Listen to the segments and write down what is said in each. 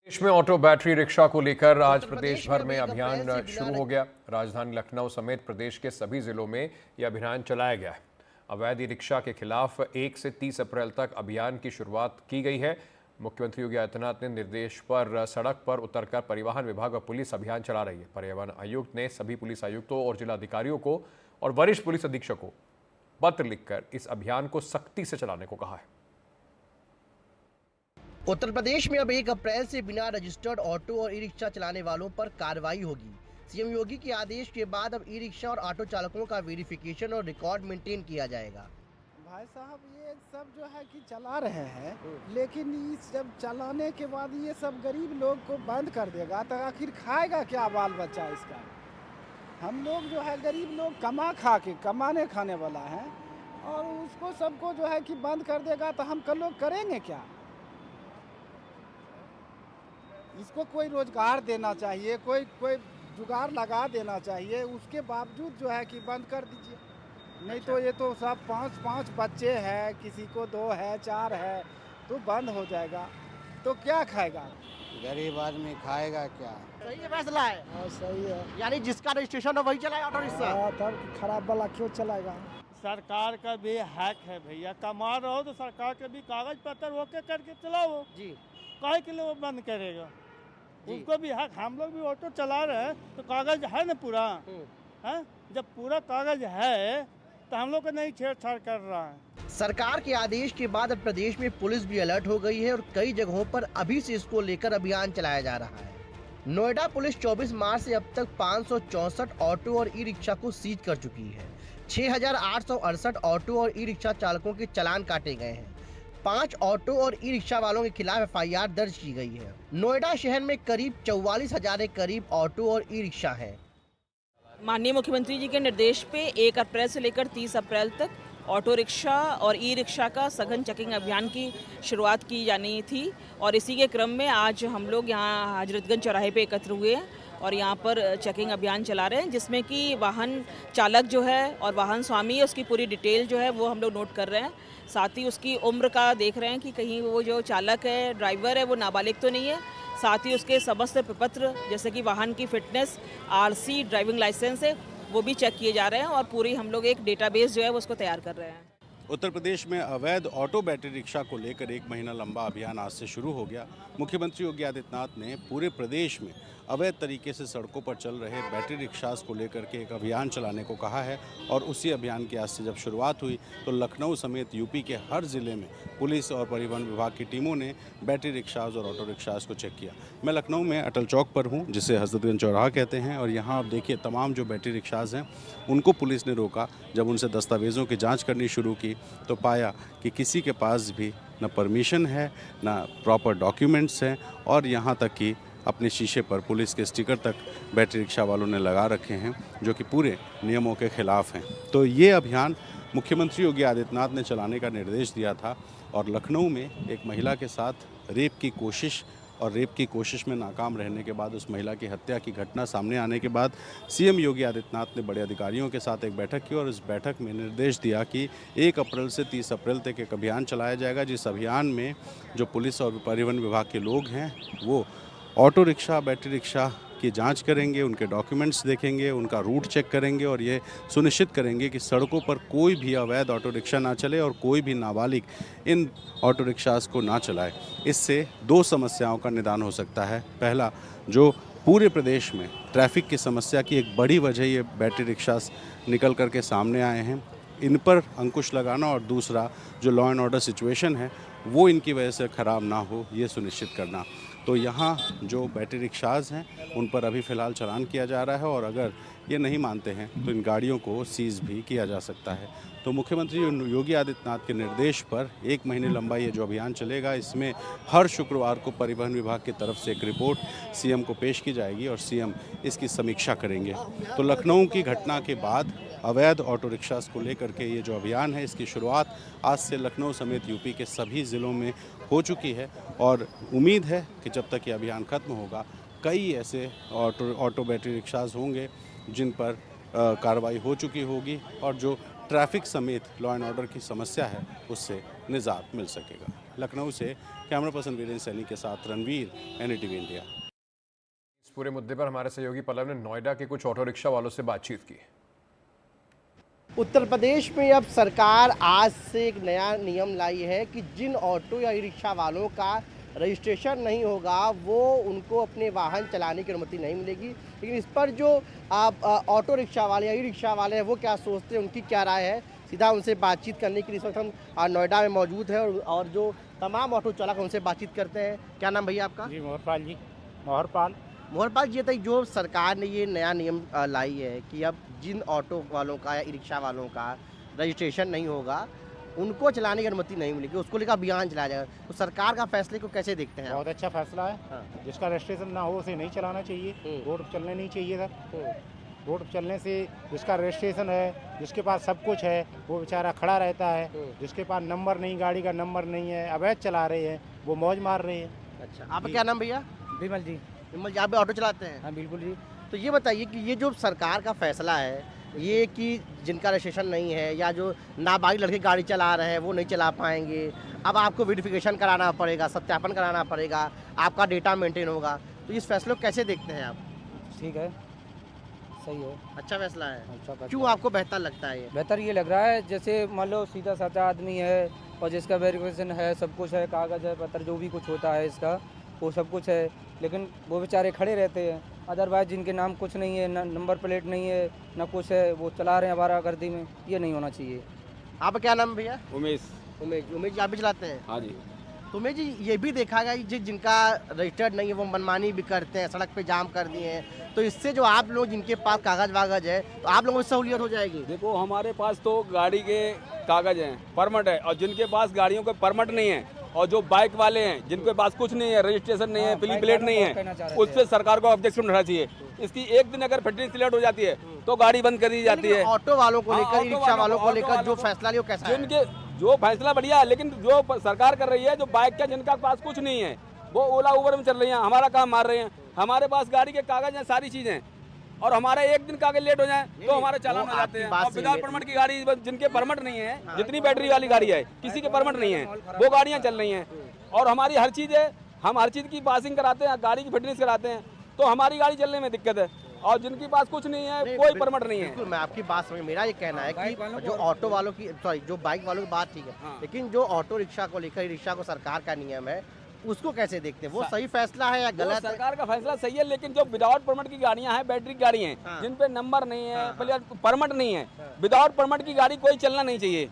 देश में auto battery rickshaw को लेकर आज प्रदेश भर में अभियान शुरू हो गया। राजधानी लखनऊ समेत प्रदेश के सभी जिलों में यह अभियान चलाया गया है। अवैध ई रिक्शा के खिलाफ 1 से 30 अप्रैल तक अभियान की शुरुआत की गई है। मुख्यमंत्री योगी आदित्यनाथ ने निर्देश पर सड़क पर उतरकर परिवहन विभाग और पुलिस अभियान चला रही है। परिवहन आयुक्त ने सभी पुलिस आयुक्तों और जिलाधिकारियों को और वरिष्ठ पुलिस अधीक्षकों को पत्र लिखकर इस अभियान को सख्ती से चलाने को कहा है। उत्तर प्रदेश में अब 1 अप्रैल से बिना रजिस्टर्ड ऑटो और ई रिक्शा चलाने वालों पर कार्रवाई होगी। सीएम योगी के आदेश के बाद अब ई रिक्शा और ऑटो चालकों का वेरिफिकेशन और रिकॉर्ड मेंटेन किया जाएगा। भाई साहब, ये सब जो है कि चला रहे हैं, लेकिन इस जब चलाने के बाद ये सब गरीब लोग को बंद कर देगा तो आखिर खाएगा क्या बाल बच्चा इसका। हम लोग जो है गरीब लोग कमाने खाने वाला है, और उसको सबको जो है कि बंद कर देगा तो हम लोग करेंगे क्या। इसको कोई रोजगार देना चाहिए, कोई जुगाड़ लगा देना चाहिए। उसके बावजूद जो है कि बंद कर दीजिए। नहीं तो ये तो सब पाँच बच्चे हैं, किसी को 2 है 4 है, तो बंद हो जाएगा तो क्या खाएगा। गरीब आदमी खाएगा क्या। सही है, फैसला है। हाँ सही है। यानी जिसका रजिस्ट्रेशन है वही चलाए ऑटो रिक्शा। तब खराब वाला क्यों चलाएगा। सरकार का भी हक है भैया, कमा रहो तो सरकार के भी कागज पत्र ओके करके चलाओ जी, काहे के लिए वो बंद करेगा। उनको भी हक, हम लोग भी ऑटो चला रहे हैं तो कागज है ना पूरा है। जब पूरा कागज है तो हम लोग को नहीं छेड़छाड़ कर रहा है। सरकार के आदेश के बाद अब प्रदेश में पुलिस भी अलर्ट हो गई है और कई जगहों पर अभी से इसको लेकर अभियान चलाया जा रहा है। नोएडा पुलिस 24 मार्च से अब तक 564 ऑटो और ई रिक्शा को सीज कर चुकी है। 6868 ऑटो और ई रिक्शा चालकों के चालान काटे गए हैं। 5 ऑटो और ई रिक्शा वालों के खिलाफ FIR दर्ज की गई है। नोएडा शहर में करीब 44,000 के करीब ऑटो और ई रिक्शा है। माननीय मुख्यमंत्री जी के निर्देश पे 1 अप्रैल से लेकर 30 अप्रैल तक ऑटो रिक्शा और ई रिक्शा का सघन चेकिंग अभियान की शुरुआत की जानी थी, और इसी के क्रम में आज हम लोग यहाँ हजरतगंज चौराहे पे एकत्र हुए हैं और यहाँ पर चेकिंग अभियान चला रहे हैं, जिसमें कि वाहन चालक जो है और वाहन स्वामी है उसकी पूरी डिटेल जो है वो हम लोग नोट कर रहे हैं। साथ ही उसकी उम्र का देख रहे हैं कि कहीं वो जो चालक है, ड्राइवर है, वो नाबालिग तो नहीं है। साथ ही उसके समस्त प्रपत्र जैसे कि वाहन की फिटनेस, RC, ड्राइविंग लाइसेंस है, वो भी चेक किए जा रहे हैं और पूरी हम लोग एक डेटाबेस जो है उसको तैयार कर रहे हैं। उत्तर प्रदेश में अवैध ऑटो बैटरी रिक्शा को लेकर 1 महीना लंबा अभियान आज से शुरू हो गया। मुख्यमंत्री योगी आदित्यनाथ ने पूरे प्रदेश में अवैध तरीके से सड़कों पर चल रहे बैटरी रिक्शास को लेकर के एक अभियान चलाने को कहा है, और उसी अभियान की आज से जब शुरुआत हुई तो लखनऊ समेत यूपी के हर ज़िले में पुलिस और परिवहन विभाग की टीमों ने बैटरी रिक्शास और ऑटो रिक्शास को चेक किया। मैं लखनऊ में अटल चौक पर हूँ, जिसे हजरतगंज चौराहा कहते हैं, और यहाँ आप देखिए तमाम जो बैटरी रिक्शास हैं उनको पुलिस ने रोका। जब उनसे दस्तावेज़ों की जाँच करनी शुरू की तो पाया कि किसी के पास भी न परमिशन है, न प्रॉपर डॉक्यूमेंट्स हैं, और यहाँ तक कि अपने शीशे पर पुलिस के स्टिकर तक बैटरी रिक्शा वालों ने लगा रखे हैं, जो कि पूरे नियमों के खिलाफ हैं। तो ये अभियान मुख्यमंत्री योगी आदित्यनाथ ने चलाने का निर्देश दिया था, और लखनऊ में एक महिला के साथ रेप की कोशिश में नाकाम रहने के बाद उस महिला की हत्या की घटना सामने आने के बाद सीएम योगी आदित्यनाथ ने बड़े अधिकारियों के साथ एक बैठक की, और इस बैठक में निर्देश दिया कि 1 अप्रैल से 30 अप्रैल तक एक अभियान चलाया जाएगा, जिस अभियान में जो पुलिस और परिवहन विभाग के लोग हैं वो ऑटो रिक्शा, बैटरी रिक्शा की जांच करेंगे, उनके डॉक्यूमेंट्स देखेंगे, उनका रूट चेक करेंगे, और ये सुनिश्चित करेंगे कि सड़कों पर कोई भी अवैध ऑटो रिक्शा ना चले और कोई भी नाबालिग इन ऑटो रिक्शास को ना चलाए। इससे 2 समस्याओं का निदान हो सकता है। पहला, जो पूरे प्रदेश में ट्रैफिक की समस्या की एक बड़ी वजह ये बैटरी रिक्शास निकल कर के सामने आए हैं, इन पर अंकुश लगाना, और दूसरा जो लॉ एंड ऑर्डर सिचुएशन है वो इनकी वजह से ख़राब ना हो, ये सुनिश्चित करना। तो यहाँ जो बैटरी रिक्शास हैं उन पर अभी फ़िलहाल चालान किया जा रहा है, और अगर ये नहीं मानते हैं तो इन गाड़ियों को सीज़ भी किया जा सकता है। तो मुख्यमंत्री योगी आदित्यनाथ के निर्देश पर 1 महीने लंबा ये जो अभियान चलेगा, इसमें हर शुक्रवार को परिवहन विभाग की तरफ से एक रिपोर्ट सीएम को पेश की जाएगी और सीएम इसकी समीक्षा करेंगे। तो लखनऊ की घटना के बाद अवैध ऑटो रिक्शास को लेकर के ये जो अभियान है, इसकी शुरुआत आज से लखनऊ समेत यूपी के सभी ज़िलों में हो चुकी है, और उम्मीद है कि जब तक ये अभियान खत्म होगा कई ऐसे ऑटो बैटरी रिक्शास होंगे जिन पर कार्रवाई हो चुकी होगी, और जो ट्रैफिक समेत लॉ एंड ऑर्डर की समस्या है उससे निजात मिल सकेगा। लखनऊ से कैमरा पर्सन वीरेंद्र सैनी के साथ रणवीर, NDTV इंडिया। इस पूरे मुद्दे पर हमारे सहयोगी पल्लव ने नोएडा के कुछ ऑटो रिक्शा वालों से बातचीत की। उत्तर प्रदेश में अब सरकार आज से एक नया नियम लाई है कि जिन ऑटो या ई रिक्शा वालों का रजिस्ट्रेशन नहीं होगा वो उनको अपने वाहन चलाने की अनुमति नहीं मिलेगी। लेकिन इस पर जो ऑटो रिक्शा वाले या ई रिक्शा वाले हैं वो क्या सोचते हैं, उनकी क्या राय है, सीधा उनसे बातचीत करने के लिए इस वक्त हम नोएडा में मौजूद हैं और जो तमाम ऑटो चालक उनसे बातचीत करते हैं। क्या नाम भैया आपका? जी मोहरपाल जी। मोहरपाल ये था जो सरकार ने ये नया नियम लाई है कि अब जिन ऑटो वालों का या ई रिक्शा वालों का रजिस्ट्रेशन नहीं होगा उनको चलाने की अनुमति नहीं मिलेगी, उसको लेकर अभियान चलाया जाएगा। तो सरकार का फैसले को कैसे देखते हैं? बहुत अच्छा फैसला है। हाँ। जिसका रजिस्ट्रेशन ना हो उसे नहीं चलाना चाहिए, रोड पर चलने नहीं चाहिए सर। रोड पर चलने से जिसका रजिस्ट्रेशन है, जिसके पास सब कुछ है, वो बेचारा खड़ा रहता है। जिसके पास नंबर नहीं, गाड़ी का नंबर नहीं है, अवैध चला रहे हैं, वो मौज मार रहे हैं। अच्छा, आपका क्या नाम भैया? विमल जी। विमल जी, आप भी ऑटो चलाते हैं? हाँ बिल्कुल जी। तो ये बताइए कि ये जो सरकार का फैसला है, ये कि जिनका रजिस्ट्रेशन नहीं है या जो नाबालिग लड़के गाड़ी चला रहे हैं वो नहीं चला पाएंगे, अब आपको वेरिफिकेशन कराना पड़ेगा, सत्यापन कराना पड़ेगा, आपका डेटा मेंटेन होगा, तो इस फैसले को कैसे देखते हैं आप? ठीक है, सही है, अच्छा फैसला है। अच्छा क्यों आपको बेहतर लगता है ये? बेहतर ये लग रहा है जैसे मान लो सीधा साधा आदमी है और जिसका वेरिफिकेशन है, सब कुछ है, कागज़ है, पत्र जो भी कुछ होता है इसका वो सब कुछ है, लेकिन वो बेचारे खड़े रहते हैं। अदरवाइज जिनके नाम कुछ नहीं है, ना नंबर प्लेट नहीं है, ना कुछ है, वो चला रहे हैं आवारागर्दी में, ये नहीं होना चाहिए। आपका क्या नाम भैया? उमेश। उमेश जी, आप भी चलाते हैं? हाँ जी। तो उमेश जी, ये भी देखा गया कि जिनका रजिस्टर्ड नहीं है वो मनमानी भी करते हैं, सड़क पे जाम कर दिए हैं, तो इससे जो आप लोग जिनके पास कागज़ वागज है तो आप लोगों को सहूलियत हो जाएगी। देखो हमारे पास तो गाड़ी के कागज़ हैं, परमिट है, और जिनके पास गाड़ियों का परमिट नहीं है और जो बाइक वाले हैं जिनके पास कुछ नहीं है, रजिस्ट्रेशन नहीं है, प्ली प्लेट नहीं है, उस पर सरकार को ऑब्जेक्शन उठाना चाहिए। इसकी एक दिन अगर फिटनेस लेट हो जाती है तो गाड़ी बंद कर दी जाती है। ऑटो वालों को लेकर, रिक्शा वालों को लेकर जो फैसला लिया वो कैसा है? जिनके जो फैसला बढ़िया है, लेकिन जो सरकार कर रही है, जो बाइक का जिनका पास कुछ नहीं है वो ओला उबर में चल रही हैं, हमारा काम मार रहे हैं। हमारे पास गाड़ी के कागज हैं, सारी चीजें, और हमारा एक दिन कागज लेट हो जाए तो हमारे चालान हो जाते हैं। और विदाउट परमिट की गाड़ी, जिनके परमिट नहीं है, जितनी बैटरी वाली गाड़ी है, किसी के परमिट नहीं है, वो गाड़ियां चल रही हैं। और हमारी हर चीज़ है, हम हर चीज़ की पासिंग कराते हैं, गाड़ी की फिटनेस कराते हैं, तो हमारी गाड़ी चलने में दिक्कत है। और जिनके पास कुछ नहीं है, कोई परमिट नहीं है। मैं आपकी बात समझ, मेरा ये कहना है कि जो ऑटो वालों की, सॉरी, जो बाइक वालों की बात ठीक है, लेकिन जो ऑटो रिक्शा को लेकर, रिक्शा को सरकार का नियम है, उसको कैसे देखते हैं? वो सही फैसला है या गलत? सरकार का फैसला सही है, लेकिन जो विदाउट परमिट की गाड़ियां हैं, बैटरी गाड़ी हैं, जिन पे नंबर नहीं है, परमिट नहीं है, विदाउट परमिट की गाड़ी कोई चलना नहीं चाहिए।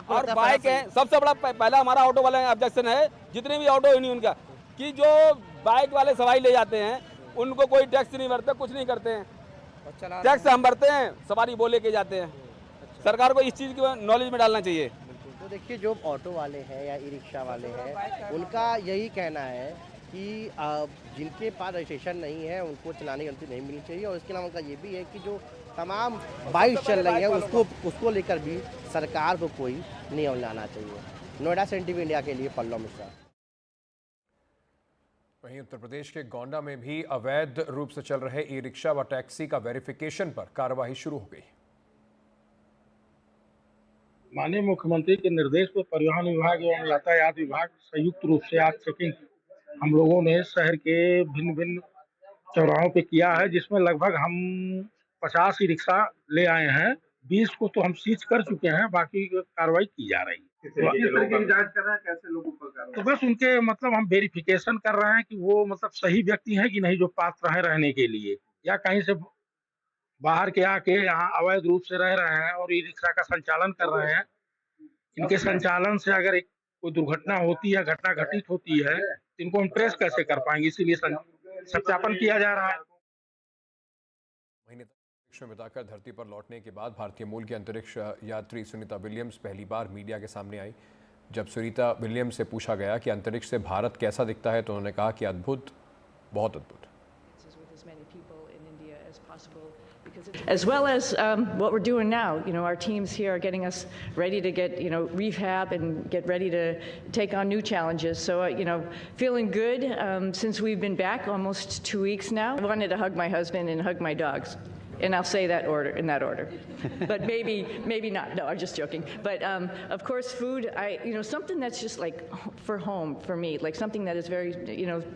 और बाइक है, सबसे बड़ा पहला हमारा ऑटो वाले ऑब्जेक्शन है, जितने भी ऑटो यूनियन का, कि जो बाइक वाले सवारी ले जाते हैं उनको कोई टैक्स नहीं भरते, कुछ नहीं करते हैं। टैक्स हम भरते हैं, सवारी वो लेके जाते हैं। सरकार को इस चीज़ की नॉलेज में डालना चाहिए। तो देखिए, जो ऑटो वाले हैं या ई रिक्शा वाले हैं, उनका यही कहना है कि जिनके पास रजिस्ट्रेशन नहीं है उनको चलाने की अनुमति नहीं मिलनी चाहिए। और इसके अलावा उनका ये भी है कि जो तमाम बाइक चल रही है उसको लेकर भी सरकार को कोई नियम लाना चाहिए। नोएडा से NDTV इंडिया के लिए पल्लव मिश्रा। वहीं उत्तर प्रदेश के गोंडा में भी अवैध रूप से चल रहे ई रिक्शा व टैक्सी का वेरिफिकेशन पर कार्रवाई शुरू हो गई। माननीय मुख्यमंत्री के निर्देश पर परिवहन विभाग एवं यातायात विभाग संयुक्त रूप से आज चेकिंग हम लोगों ने शहर के भिन्न भिन्न चौराहों पे किया है, जिसमें लगभग हम 50 ई रिक्शा ले आए हैं। 20 को तो हम सीज कर चुके हैं, बाकी कार्रवाई की जा रही है। जांच कर रहे हैं, कैसे लोगों पर? तो बस उनके मतलब हम वेरिफिकेशन कर रहे हैं कि वो मतलब सही व्यक्ति हैं कि नहीं, जो पात्र हैं रहने के लिए, या कहीं से बाहर के आके यहाँ अवैध रूप से रह रहे हैं और ई रिक्शा का संचालन कर रहे हैं। इनके संचालन से अगर कोई दुर्घटना होती है, घटना घटित होती है, तो इनको हम ट्रेस कैसे कर पाएंगे, इसीलिए सत्यापन किया जा रहा है। महीने तक में बिताकर धरती पर लौटने के बाद भारतीय मूल की अंतरिक्ष यात्री सुनीता विलियम्स पहली बार मीडिया के सामने आई। जब सुनीता विलियम्स से पूछा गया कि अंतरिक्ष से भारत कैसा दिखता है, तो उन्होंने कहा कि अद्भुत, बहुत अद्भुत। As well as what we're doing now, our teams here are getting us ready to get, rehab and get ready to take on new challenges. So, feeling good since we've been back almost 2 weeks now. I wanted to hug my husband and hug my dogs. and I'll say that order in that order. But maybe not. No, I'm just joking. But of course, food. Something that's just like for home for me, like something that is very,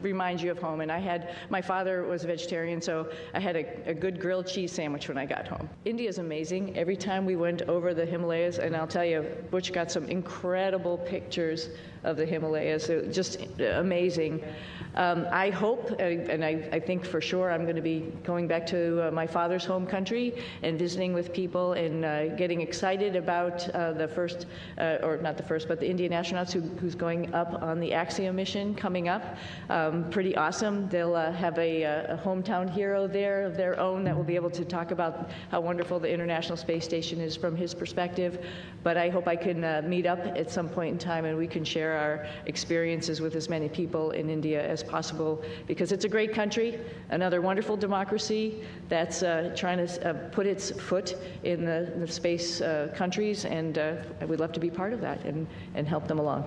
reminds you of home. And my father was a vegetarian, so I had a good grilled cheese sandwich when I got home. India is amazing. Every time we went over the Himalayas, and I'll tell you, Butch got some incredible pictures of the Himalayas. Just amazing. I hope, and I think for sure, I'm going to be going back to my father's home country and visiting with people and getting excited about the first, or not the first, but the Indian astronauts who's going up on the Axiom mission coming up. Pretty awesome. They'll have a hometown hero there of their own that will be able to talk about how wonderful the International Space Station is from his perspective. But I hope I can meet up at some point in time and we can share our experiences with as many people in India as possible, because it's a great country, another wonderful democracy that's trying to put its foot in the space countries, and we'd love to be part of that and help them along.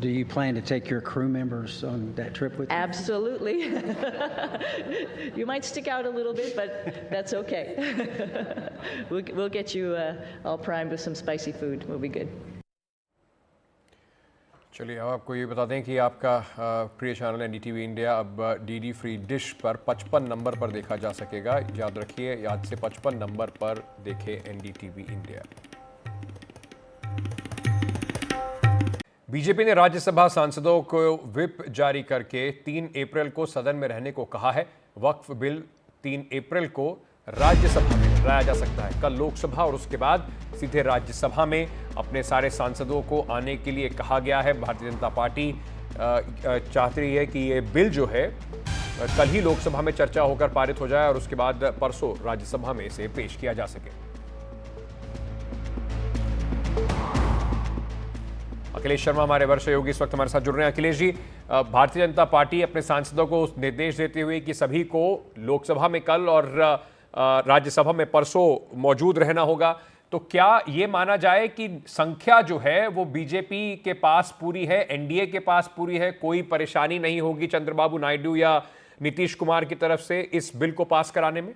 Do you plan to take your crew members on that trip with you? Absolutely. You might stick out a little bit, but that's okay. We'll get you all primed with some spicy food. We'll be good. चलिए अब आपको ये बता दें कि आपका प्रिय channel NDTV India अब डीडी फ्री डिश पर 55 नंबर पर देखा जा सकेगा। याद रखिए, याद से 55 नंबर पर देखें एनडीटीवी इंडिया। बीजेपी ने राज्यसभा सांसदों को व्हिप जारी करके 3 अप्रैल को सदन में रहने को कहा है। वक्फ बिल 3 अप्रैल को राज्यसभा में लाया जा सकता है। कल लोकसभा और उसके बाद सीधे राज्यसभा में अपने सारे सांसदों को आने के लिए कहा गया है। भारतीय जनता पार्टी चाहती है कि ये बिल जो है कल ही लोकसभा में चर्चा होकर पारित हो जाए और उसके बाद परसों राज्यसभा में इसे पेश किया जा सके। अखिलेश शर्मा हमारे वर्ष योगी इस वक्त हमारे साथ जुड़ रहे हैं। अखिलेश जी, भारतीय जनता पार्टी अपने सांसदों को निर्देश देते हुए कि सभी को लोकसभा में कल और राज्यसभा में परसों मौजूद रहना होगा, तो क्या ये माना जाए कि संख्या जो है वो बीजेपी के पास पूरी है, एनडीए के पास पूरी है, कोई परेशानी नहीं होगी चंद्रबाबू नायडू या नीतीश कुमार की तरफ से इस बिल को पास कराने में?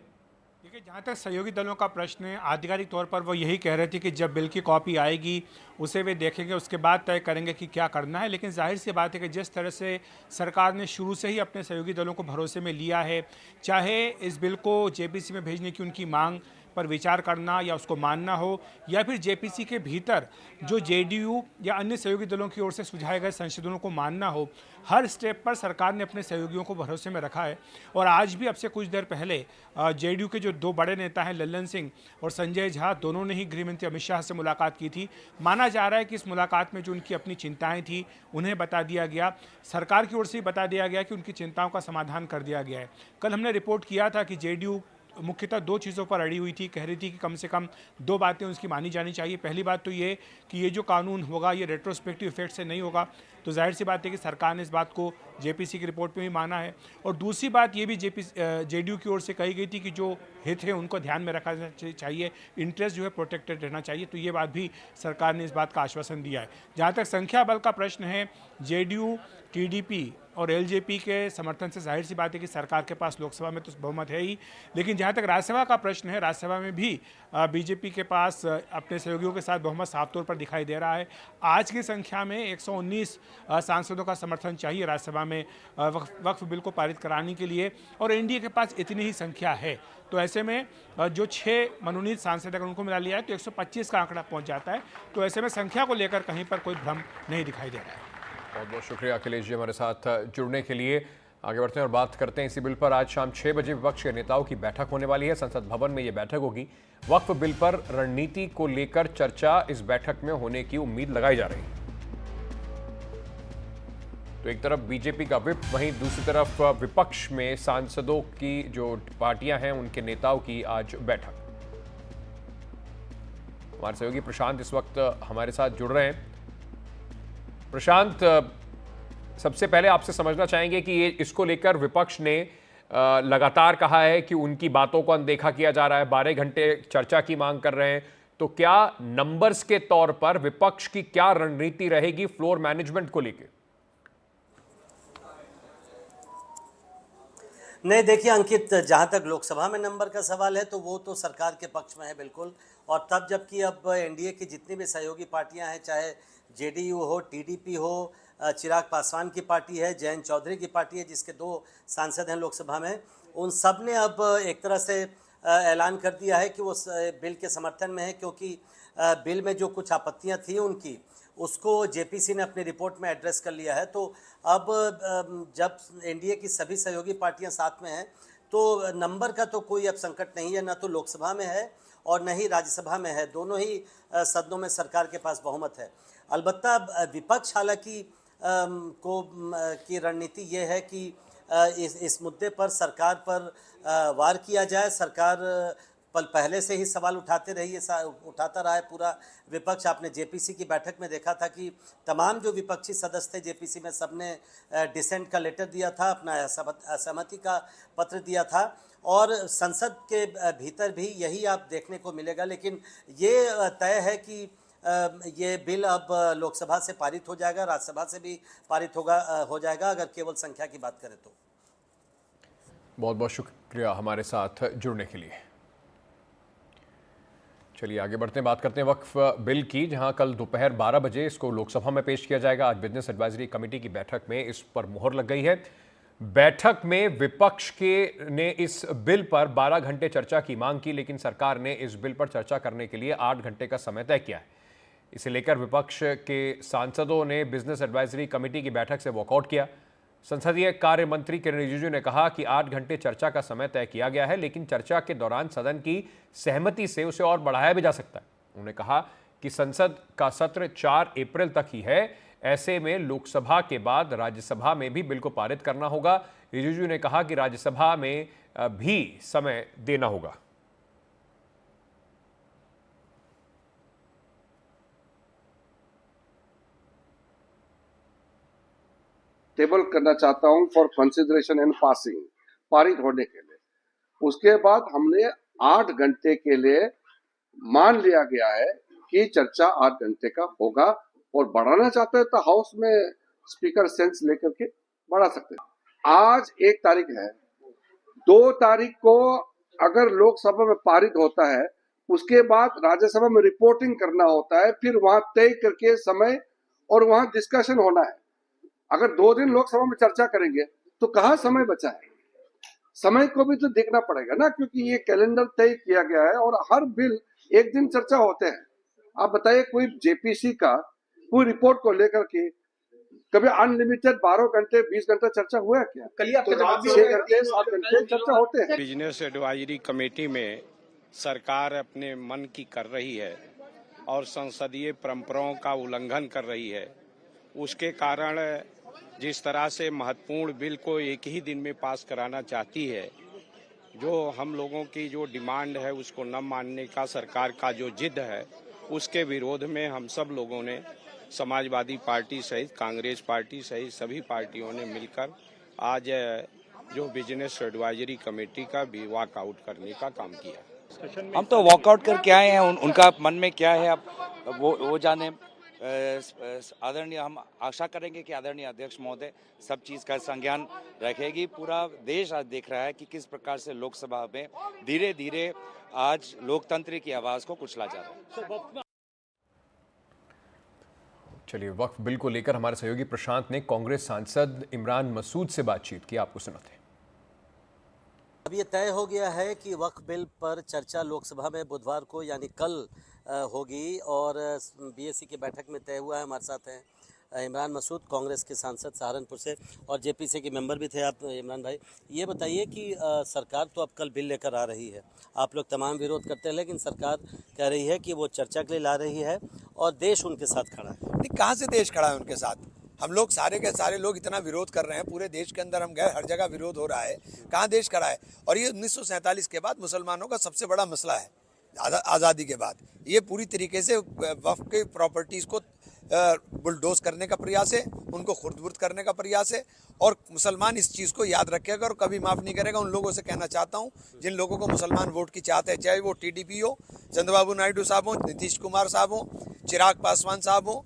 देखिए, जहाँ तक सहयोगी दलों का प्रश्न है, आधिकारिक तौर पर वो यही कह रहे थे कि जब बिल की कॉपी आएगी उसे वे देखेंगे, उसके बाद तय करेंगे कि क्या करना है। लेकिन जाहिर सी बात है कि जिस तरह से सरकार ने शुरू से ही अपने सहयोगी दलों को भरोसे में लिया है, चाहे इस बिल को जेपीसी में भेजने की उनकी मांग पर विचार करना या उसको मानना हो, या फिर जेपीसी के भीतर जो जेडीयू या अन्य सहयोगी दलों की ओर से सुझाए गए संशोधनों को मानना हो, हर स्टेप पर सरकार ने अपने सहयोगियों को भरोसे में रखा है। और आज भी अब से कुछ देर पहले जेडीयू के जो 2 बड़े नेता हैं, लल्लन सिंह और संजय झा, दोनों ने ही गृह मंत्री अमित शाह से मुलाकात की थी। माना जा रहा है कि इस मुलाकात में जो उनकी अपनी चिंताएं थी उन्हें बता दिया गया, सरकार की ओर से बता दिया गया कि उनकी चिंताओं का समाधान कर दिया गया है। कल हमने रिपोर्ट किया था कि जेडीयू मुख्यतः 2 चीज़ों पर अड़ी हुई थी, कह रही थी कि कम से कम 2 बातें उसकी मानी जानी चाहिए। पहली बात तो ये कि ये जो कानून होगा ये रेट्रोस्पेक्टिव इफेक्ट से नहीं होगा, तो जाहिर सी बात है कि सरकार ने इस बात को जेपीसी की रिपोर्ट में भी माना है। और दूसरी बात ये भी जेडीयू की ओर से कही गई थी कि जो हित है उनको ध्यान में रखा चाहिए, इंटरेस्ट जो है प्रोटेक्टेड रहना चाहिए, तो ये बात भी सरकार ने इस बात का आश्वासन दिया है। जहाँ तक संख्या बल का प्रश्न है, जेडीयू, टीडीपी और एलजेपी के समर्थन से जाहिर सी बात है कि सरकार के पास लोकसभा में तो बहुमत है ही, लेकिन जहाँ तक राज्यसभा का प्रश्न है, राज्यसभा में भी बीजेपी के पास अपने सहयोगियों के साथ बहुमत साफ तौर पर दिखाई दे रहा है। आज की संख्या में 119 सांसदों का समर्थन चाहिए राज्यसभा में वक्फ बिल को पारित कराने के लिए, और एनडीए के पास इतनी ही संख्या है। तो ऐसे में जो 6 मनोनीत सांसद अगर उनको मिला लिया है तो 125 का आंकड़ा पहुँच जाता है। तो ऐसे में संख्या को लेकर कहीं पर कोई भ्रम नहीं दिखाई दे रहा है। बहुत बहुत शुक्रिया अखिलेश जी हमारे साथ जुड़ने के लिए। आगे बढ़ते हैं और बात करते हैं इसी बिल पर। आज शाम 6 बजे विपक्ष के नेताओं की बैठक होने वाली है। संसद भवन में ये बैठक होगी। वक्फ बिल पर रणनीति को लेकर चर्चा इस बैठक में होने की उम्मीद लगाई जा रही है। तो एक तरफ बीजेपी का व्हिप, वहीं दूसरी तरफ विपक्ष में सांसदों की जो पार्टियां हैं उनके नेताओं की आज बैठक। हमारे सहयोगी प्रशांत इस वक्त हमारे साथ जुड़ रहे हैं। प्रशांत, सबसे पहले आपसे समझना चाहेंगे कि ये इसको लेकर विपक्ष ने लगातार कहा है कि उनकी बातों को अनदेखा किया जा रहा है, 12 घंटे चर्चा की मांग कर रहे हैं, तो क्या नंबर्स के तौर पर विपक्ष की क्या रणनीति रहेगी फ्लोर मैनेजमेंट को लेकर? नहीं, देखिए अंकित, जहाँ तक लोकसभा में नंबर का सवाल है तो वो तो सरकार के पक्ष में है बिल्कुल। और तब जबकि अब एनडीए की जितनी भी सहयोगी पार्टियां हैं, चाहे जेडीयू हो, टीडीपी हो, चिराग पासवान की पार्टी है, जयंत चौधरी की पार्टी है जिसके 2 सांसद हैं लोकसभा में, उन सब ने अब एक तरह से ऐलान कर दिया है कि वो बिल के समर्थन में है, क्योंकि बिल में जो कुछ आपत्तियां थी उनकी, उसको जेपीसी ने अपनी रिपोर्ट में एड्रेस कर लिया है। तो अब जब एनडीए की सभी सहयोगी पार्टियां साथ में हैं तो नंबर का तो कोई अब संकट नहीं है, ना तो लोकसभा में है और न ही राज्यसभा में है। दोनों ही सदनों में सरकार के पास बहुमत है। अलबत्ता विपक्ष हालांकि की रणनीति ये है कि इस मुद्दे पर सरकार पर वार किया जाए। सरकार पहले से ही सवाल उठाता रहा है पूरा विपक्ष। आपने जेपीसी की बैठक में देखा था कि तमाम जो विपक्षी सदस्य थे जेपीसी में, सबने डिसेंट का लेटर दिया था, अपना असहमति का पत्र दिया था, और संसद के भीतर भी यही आप देखने को मिलेगा। लेकिन ये तय है कि ये बिल अब लोकसभा से पारित हो जाएगा, राज्यसभा से भी पारित हो जाएगा, अगर केवल संख्या की बात करें तो। बहुत बहुत शुक्रिया हमारे साथ जुड़ने के लिए। चलिए आगे बढ़ते हैं, बात करते हैं वक्फ बिल की, जहां कल दोपहर 12 बजे इसको लोकसभा में पेश किया जाएगा। आज बिजनेस एडवाइजरी कमेटी की बैठक में इस पर मुहर लग गई है। बैठक में विपक्ष ने इस बिल पर 12 घंटे चर्चा की मांग की, लेकिन सरकार ने इस बिल पर चर्चा करने के लिए 8 घंटे का समय तय किया है। इसे लेकर विपक्ष के सांसदों ने बिजनेस एडवाइजरी कमेटी की बैठक से वॉकआउट किया। संसदीय कार्य मंत्री किरेन रिजिजू ने कहा कि 8 घंटे चर्चा का समय तय किया गया है, लेकिन चर्चा के दौरान सदन की सहमति से उसे और बढ़ाया भी जा सकता है। उन्होंने कहा कि संसद का सत्र 4 अप्रैल तक ही है, ऐसे में लोकसभा के बाद राज्यसभा में भी बिल को पारित करना होगा। रिजिजू ने कहा कि राज्यसभा में भी समय देना होगा। टेबल करना चाहता हूं फॉर कंसिडरेशन एंड पासिंग, पारित होने के लिए। उसके बाद हमने 8 घंटे के लिए मान लिया गया है कि चर्चा 8 घंटे का होगा, और बढ़ाना चाहते हैं तो हाउस में स्पीकर सेंस लेकर के बढ़ा सकते हैं। आज 1 तारीख है, 2 तारीख को अगर लोकसभा में पारित होता है, उसके बाद राज्यसभा में रिपोर्टिंग करना होता है, फिर वहां तय करके समय और वहां डिस्कशन होना है। अगर 2 दिन लोकसभा में चर्चा करेंगे तो कहाँ समय बचा है? समय को भी तो देखना पड़ेगा ना, क्योंकि ये कैलेंडर तय किया गया है और हर बिल 1 दिन चर्चा होते हैं। आप बताइए, कोई जेपीसी का कोई रिपोर्ट को लेकर के कभी अनलिमिटेड 12 घंटे 20 घंटा चर्चा हुआ है क्या? कल 6 घंटे 7 घंटे चर्चा होते हैं। बिजनेस एडवाइजरी कमेटी में सरकार अपने मन की कर रही है और संसदीय परंपराओं का उल्लंघन कर रही है। उसके कारण जिस तरह से महत्वपूर्ण बिल को एक ही दिन में पास कराना चाहती है, जो हम लोगों की जो डिमांड है उसको न मानने का सरकार का जो जिद है, उसके विरोध में हम सब लोगों ने, समाजवादी पार्टी सहित कांग्रेस पार्टी सहित सभी पार्टियों ने मिलकर आज जो बिजनेस एडवाइजरी कमेटी का भी वॉकआउट करने का काम किया। हम तो वॉकआउट करके आए हैं, उनका मन में क्या है अब वो जाने। आदरणीय, हम आशा करेंगे कि आदरणीय अध्यक्ष महोदय सब चीज़ का संज्ञान रखेगी। पूरा देश आज देख रहा है कि किस प्रकार से लोकसभा में धीरे धीरे आज लोकतंत्र की आवाज़ को कुचला जा रहा है। चलिए, वक्फ बिल को लेकर हमारे सहयोगी प्रशांत ने कांग्रेस सांसद इमरान मसूद से बातचीत की, आपको सुनाते हैं। अब ये तय हो गया है कि वक्फ बिल पर चर्चा लोकसभा में बुधवार को यानी कल होगी, और बीएससी की बैठक में तय हुआ है। हमारे साथ हैं इमरान मसूद, कांग्रेस के सांसद सहारनपुर से, और जेपीसी के मेंबर भी थे आप इमरान भाई। ये बताइए कि सरकार तो अब कल बिल लेकर आ रही है, आप लोग तमाम विरोध करते हैं, लेकिन सरकार कह रही है कि वो चर्चा के लिए ला रही है और देश उनके साथ खड़ा है। नहीं, कहाँ से देश खड़ा है उनके साथ? हम लोग सारे के सारे लोग इतना विरोध कर रहे हैं, पूरे देश के अंदर हम गए, हर जगह विरोध हो रहा है, कहाँ देश खड़ा है? और ये 1947 के बाद मुसलमानों का सबसे बड़ा मसला है, आज़ादी के बाद। ये पूरी तरीके से वक्फ की प्रॉपर्टीज़ को बुलडोज करने का प्रयास है, उनको खुर्द-बुर्द करने का प्रयास है, और मुसलमान इस चीज़ को याद रखेगा और कभी माफ़ नहीं करेगा। उन लोगों से कहना चाहता हूँ जिन लोगों को मुसलमान वोट की चाहते हैं, चाहे वो टीडीपी हो, चंद्रबाबू नायडू साहब हो, नीतीश कुमार साहब हो, चिराग पासवान साहब हो,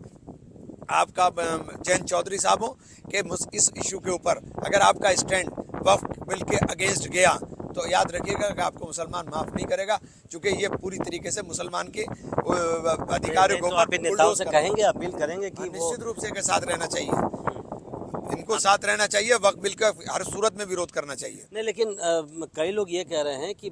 आपका जयंत चौधरी साहब हो, कि इस इशू के ऊपर अगर आपका स्टैंड वक्फ बिल के अगेंस्ट गया तो याद रखिएगा कि आपको मुसलमान माफ नहीं करेगा, क्योंकि ये पूरी तरीके से मुसलमान के अधिकारों को आप नेताओं से कहेंगे, अपील करेंगे कि निश्चित रूप से साथ रहना चाहिए, इनको साथ रहना चाहिए, वक्फ बिल का हर सूरत में विरोध करना चाहिए। नहीं, लेकिन कई लोग ये कह रहे हैं कि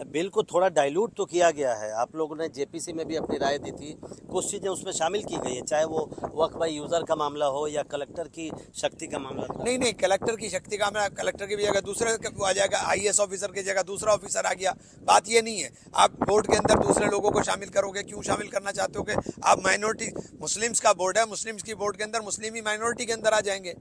बिल को थोड़ा डाइल्यूट तो किया गया है। आप लोगों ने जेपीसी में भी अपनी राय दी थी, कुछ चीज़ें उसमें शामिल की गई है, चाहे वो वक्फ बाय यूज़र का मामला हो या कलेक्टर की शक्ति का मामला। नहीं, कलेक्टर की शक्ति का मामला, कलेक्टर की जगह दूसरे आ जाएगा, IAS ऑफिसर की जगह दूसरा ऑफिसर आ गया। बात ये नहीं है आप बोर्ड के अंदर दूसरे लोगों को शामिल करोगे, क्यों शामिल करना चाहते हो कि आप माइनॉरिटी, मुस्लिम्स का बोर्ड है, मुस्लिम्स की बोर्ड के अंदर मुस्लिम ही माइनॉरिटी के अंदर आ जाएंगे।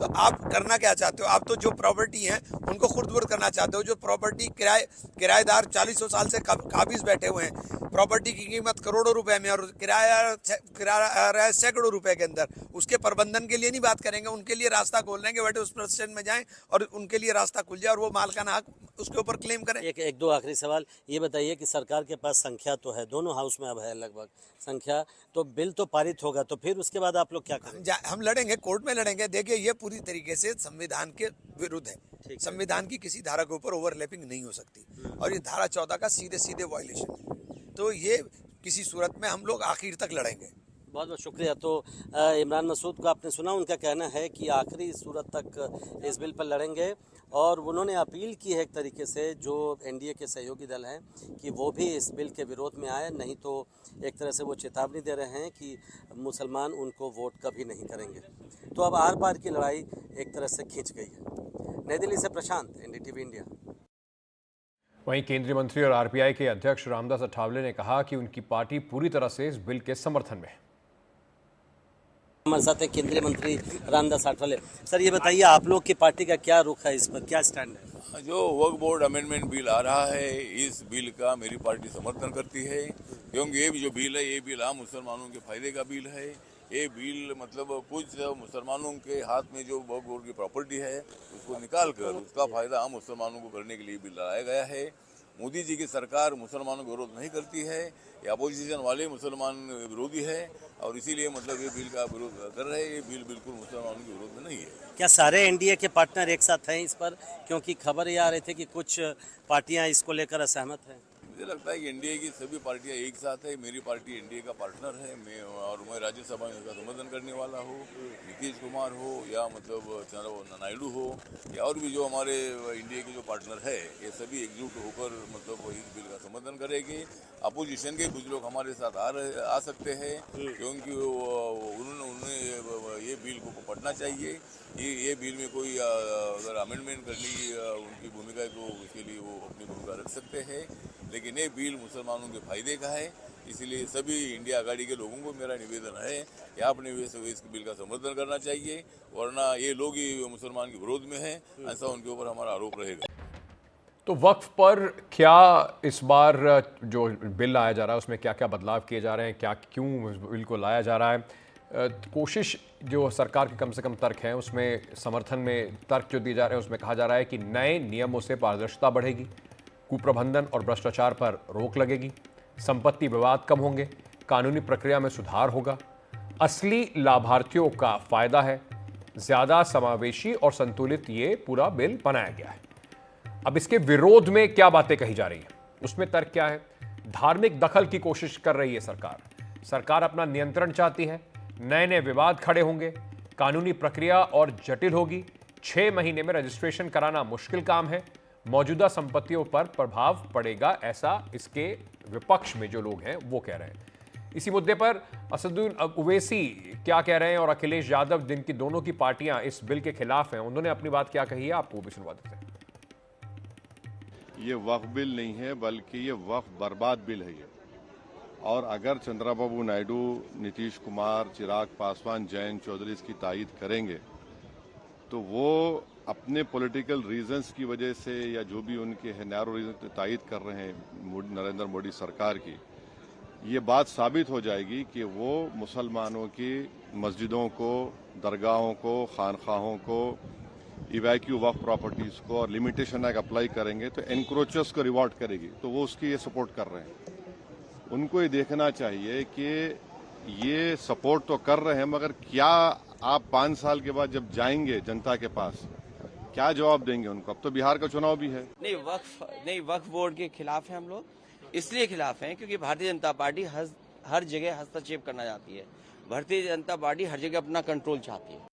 तो आप करना क्या चाहते हो? आप तो जो प्रॉपर्टी है उनको खुर्द-बुर्द करना चाहते हो। जो प्रॉपर्टी किराएदार 40 साल से काबिज बैठे हुए हैं, प्रॉपर्टी की कीमत करोड़ों रुपए में और किराया सैकड़ों रुपए के अंदर, उसके प्रबंधन के लिए नहीं बात करेंगे, उनके लिए रास्ता खोल देंगे, बेटे उस प्रतिष्ठान में जाएं और उनके लिए रास्ता खुल जाए और वो मालिकाना हक उसके ऊपर क्लेम करें। एक दो आखिरी सवाल ये बताइए कि सरकार के पास संख्या तो है, दोनों हाउस में अब है लगभग संख्या, तो बिल तो पारित होगा, तो फिर उसके बाद आप लोग क्या करेंगे? हम लड़ेंगे, कोर्ट में लड़ेंगे। देखिए ये पूरी तरीके से संविधान के विरुद्ध है, संविधान की किसी धारा के ऊपर ओवरलैपिंग नहीं हो सकती और ये धारा 14 का सीधे वायलेशन है, तो ये किसी सूरत में हम लोग आखिर तक लड़ेंगे। बहुत बहुत शुक्रिया। तो इमरान मसूद को आपने सुना, उनका कहना है कि आखिरी सूरत तक इस बिल पर लड़ेंगे और उन्होंने अपील की है एक तरीके से जो एनडीए के सहयोगी दल हैं कि वो भी इस बिल के विरोध में आए, नहीं तो एक तरह से वो चेतावनी दे रहे हैं कि मुसलमान उनको वोट कभी नहीं करेंगे। तो अब आर पार की लड़ाई एक तरह से खिंच गई है। नई दिल्ली से प्रशांत, NDTV इंडिया। वहीं केंद्रीय मंत्री और आरपीआई के अध्यक्ष रामदास अठावले ने कहा कि उनकी पार्टी पूरी तरह से इस बिल के समर्थन में है। हमारे साथ है केंद्रीय मंत्री रामदास अठावले। सर ये बताइए, आप लोग की पार्टी का क्या रुख है, इस पर क्या स्टैंड है? जो वक्फ बोर्ड अमेंडमेंट बिल आ रहा है, इस बिल का मेरी पार्टी समर्थन करती है, क्योंकि ये जो बिल है, ये बिल आम मुसलमानों के फायदे का बिल है। ये बिल मतलब कुछ मुसलमानों के हाथ में जो वक्फ बोर्ड की प्रॉपर्टी है उसको निकाल कर उसका फायदा आम मुसलमानों को करने के लिए बिल लाया गया है। मोदी जी की सरकार मुसलमानों का विरोध नहीं करती है, ये अपोजिशन वाले मुसलमान विरोधी है और इसीलिए मतलब ये बिल का विरोध कर रहे हैं। ये बिल बिल्कुल मुसलमानों के विरोध में नहीं है। क्या सारे एनडीए के पार्टनर एक साथ हैं इस पर? क्योंकि खबर ये आ रही थी कि कुछ पार्टियां इसको लेकर असहमत हैं। मुझे लगता है कि एनडीए की सभी पार्टियां एक साथ है। मेरी पार्टी एनडीए का पार्टनर है, मैं राज्यसभा में उसका समर्थन करने वाला हूँ। नीतीश कुमार हो या मतलब चंद्रबाबू नायडू हो या और भी जो हमारे एनडीए के जो पार्टनर है, ये सभी एकजुट होकर मतलब इस बिल का समर्थन करेंगे। अपोजिशन के कुछ लोग हमारे साथ आ सकते हैं, क्योंकि उन्होंने ये बिल को पढ़ना चाहिए। ये बिल में कोई अगर अमेंडमेंट करने की उनकी भूमिका है तो उसके लिए वो अपनी भूमिका रख सकते हैं, लेकिन ये बिल मुसलमानों के फायदे का है। इसलिए सभी इंडिया आघाड़ी के लोगों को मेरा निवेदन है कि आपने इस बिल का समर्थन करना चाहिए, वरना ये लोग ही मुसलमान के विरोध में हैं, ऐसा उनके ऊपर हमारा आरोप रहेगा। तो वक्फ पर क्या इस बार जो बिल लाया जा रहा है उसमें क्या क्या बदलाव किए जा रहे हैं, क्यों बिल को लाया जा रहा है? कोशिश जो सरकार के कम से कम तर्क हैं उसमें समर्थन में तर्क जो दिए जा रहे हैं उसमें कहा जा रहा है कि नए नियमों से पारदर्शिता बढ़ेगी, कुप्रबंधन और भ्रष्टाचार पर रोक लगेगी, संपत्ति विवाद कम होंगे, कानूनी प्रक्रिया में सुधार होगा, असली लाभार्थियों का फायदा है, ज्यादा समावेशी और संतुलित ये पूरा बिल बनाया गया है। अब इसके विरोध में क्या बातें कही जा रही है, उसमें तर्क क्या है? धार्मिक दखल की कोशिश कर रही है सरकार अपना नियंत्रण चाहती है, नए विवाद खड़े होंगे, कानूनी प्रक्रिया और जटिल होगी, 6 महीने में रजिस्ट्रेशन कराना मुश्किल काम है, मौजूदा संपत्तियों पर प्रभाव पड़ेगा, ऐसा इसके विपक्ष में जो लोग हैं वो कह रहे हैं। इसी मुद्दे पर असदुद्दीन ओवैसी क्या कह रहे हैं और अखिलेश यादव, जिनकी दोनों की पार्टियां इस बिल के खिलाफ हैं, उन्होंने अपनी बात क्या कही है, आपको भी सुनवा देते हैं। ये वक्फ बिल नहीं है, बल्कि ये वक्फ बर्बाद बिल है। और अगर चंद्रबाबू नायडू, नीतीश कुमार, चिराग पासवान, जयंत चौधरी इसकी तायीद करेंगे तो वो अपने पॉलिटिकल रीजंस की वजह से या जो भी उनके है नैरो रीजन तायीद कर रहे हैं नरेंद्र मोदी सरकार की, ये बात साबित हो जाएगी कि वो मुसलमानों की मस्जिदों को, दरगाहों को, खानखाहों को, इवैक्यू वक्फ प्रॉपर्टीज को और लिमिटेशन एक्ट अप्लाई करेंगे तो एनक्रोचर्स को रिवॉर्ड करेगी, तो वो उसकी ये सपोर्ट कर रहे हैं। उनको ये देखना चाहिए कि ये सपोर्ट तो कर रहे हैं, मगर क्या आप 5 साल के बाद जब जाएंगे जनता के पास क्या जवाब देंगे उनको? अब तो बिहार का चुनाव भी है। नहीं, वक्फ बोर्ड के खिलाफ हैं हम लोग। इसलिए खिलाफ हैं क्योंकि भारतीय जनता पार्टी हर जगह हस्तक्षेप करना चाहती है। भारतीय जनता पार्टी हर जगह अपना कंट्रोल चाहती है।